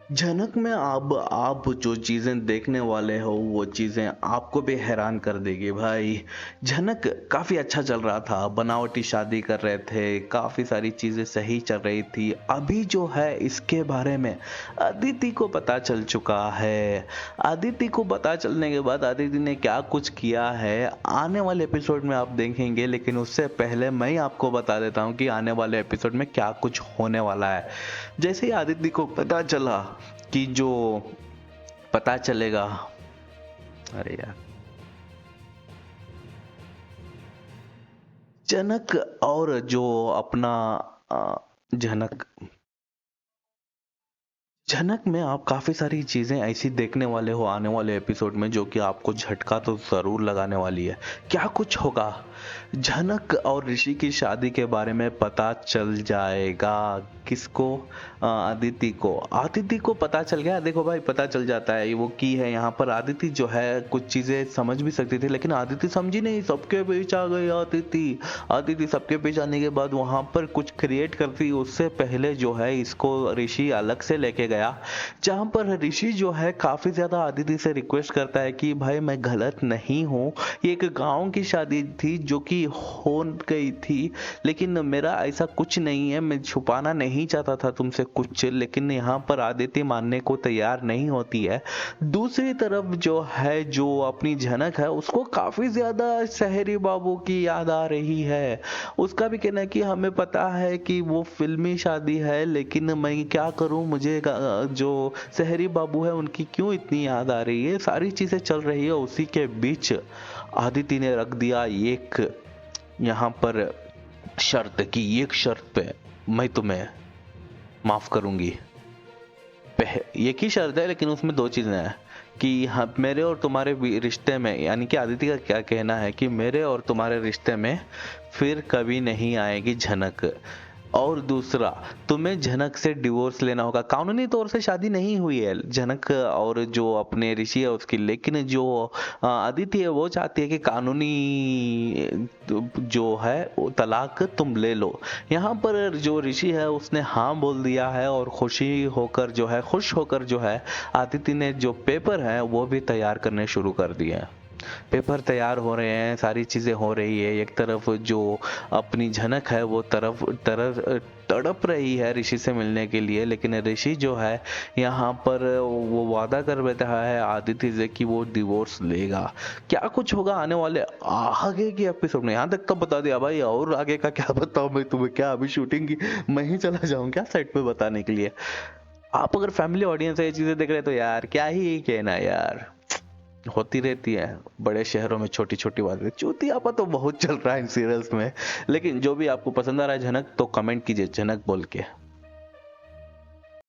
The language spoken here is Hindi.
झनक में अब आप जो चीज़ें देखने वाले हो वो चीज़ें आपको भी हैरान कर देगी भाई। झनक काफ़ी अच्छा चल रहा था, बनावटी शादी कर रहे थे, काफ़ी सारी चीज़ें सही चल रही थी। अभी जो है इसके बारे में अदिति को पता चल चुका है। अदिति को पता चलने के बाद अदिति ने क्या कुछ किया है आने वाले एपिसोड में आप देखेंगे, लेकिन उससे पहले मैं ही आपको बता देता हूँ कि आने वाले एपिसोड में क्या कुछ होने वाला है। जैसे ही आदिति को पता चला कि जो पता चलेगा, अरे यार, जनक और जो अपना जनक झनक में आप काफ़ी सारी चीज़ें ऐसी देखने वाले हो आने वाले एपिसोड में जो कि आपको झटका तो ज़रूर लगाने वाली है। क्या कुछ होगा? झनक और ऋषि की शादी के बारे में पता चल जाएगा। किसको? अदिति को। अदिति को पता चल गया। देखो भाई, पता चल जाता है वो की है यहाँ पर। अदिति जो है कुछ चीज़ें समझ भी सकती थी, लेकिन अदिति समझी नहीं, सबके बीच आ गई अदिति। अदिति सबके बीच आने के बाद वहाँ पर कुछ क्रिएट करती, उससे पहले जो है इसको ऋषि अलग से लेके गया, जहाँ पर ऋषि जो है काफ़ी ज़्यादा अदिति से रिक्वेस्ट करता है कि भाई मैं गलत नहीं हूँ, ये एक गाँव की शादी थी जो कि हो गई थी, लेकिन मेरा ऐसा कुछ नहीं है, मैं छुपाना नहीं चाहता था तुमसे कुछ, लेकिन यहाँ पर अदिति मानने को तैयार नहीं होती है। दूसरी तरफ जो है, जो अपनी झनक है, उसको काफ़ी ज़्यादा शहरी बाबू की याद आ रही है। उसका भी कहना है कि हमें पता है कि वो फिल्मी शादी है, लेकिन मैं क्या करूं, मुझे जो शहरी बाबू है उनकी क्यों इतनी याद आ रही है। सारी चीज़ें चल रही है, उसी के बीच आदिति ने रख दिया एक यहाँ पर शर्त कि एक शर्त पे मैं तुम्हें माफ करूंगी। एक ही शर्त है, लेकिन उसमें दो चीजें हैं कि हाँ, मेरे और तुम्हारे रिश्ते में, यानी कि आदित्य का क्या कहना है कि मेरे और तुम्हारे रिश्ते में फिर कभी नहीं आएगी झनक। और दूसरा, तुम्हें झनक से डिवोर्स लेना होगा। कानूनी तौर से शादी नहीं हुई है झनक और जो अपने ऋषि है उसकी, लेकिन जो अदिति है वो चाहती है कि कानूनी जो है वो तलाक तुम ले लो। यहाँ पर जो ऋषि है उसने हाँ बोल दिया है, और खुश होकर जो है अदिति ने जो पेपर है वो भी तैयार करने शुरू कर दिए हैं। पेपर तैयार हो रहे हैं, सारी चीज़ें हो रही है। एक तरफ जो अपनी झनक है वो तरफ तरफ तड़प रही है ऋषि से मिलने के लिए, लेकिन ऋषि जो है यहाँ पर वो वादा कर बैठा है आदित्य से कि वो डिवोर्स लेगा। क्या कुछ होगा आने वाले आगे के एपिसोड में, यहाँ तक तो बता दिया भाई, और आगे का क्या बताऊँ मैं तुम्हें। क्या अभी शूटिंग की मैं ही चला जाऊँ क्या सेट पे बताने के लिए? आप अगर फैमिली ऑडियंस है ये चीजें देख रहे तो यार क्या ही कहना यार, होती रहती है बड़े शहरों में छोटी छोटी बातें। चूतियापा तो बहुत चल रहा है इन सीरियल्स में, लेकिन जो भी आपको पसंद आ रहा है झनक, तो कमेंट कीजिए झनक बोल के।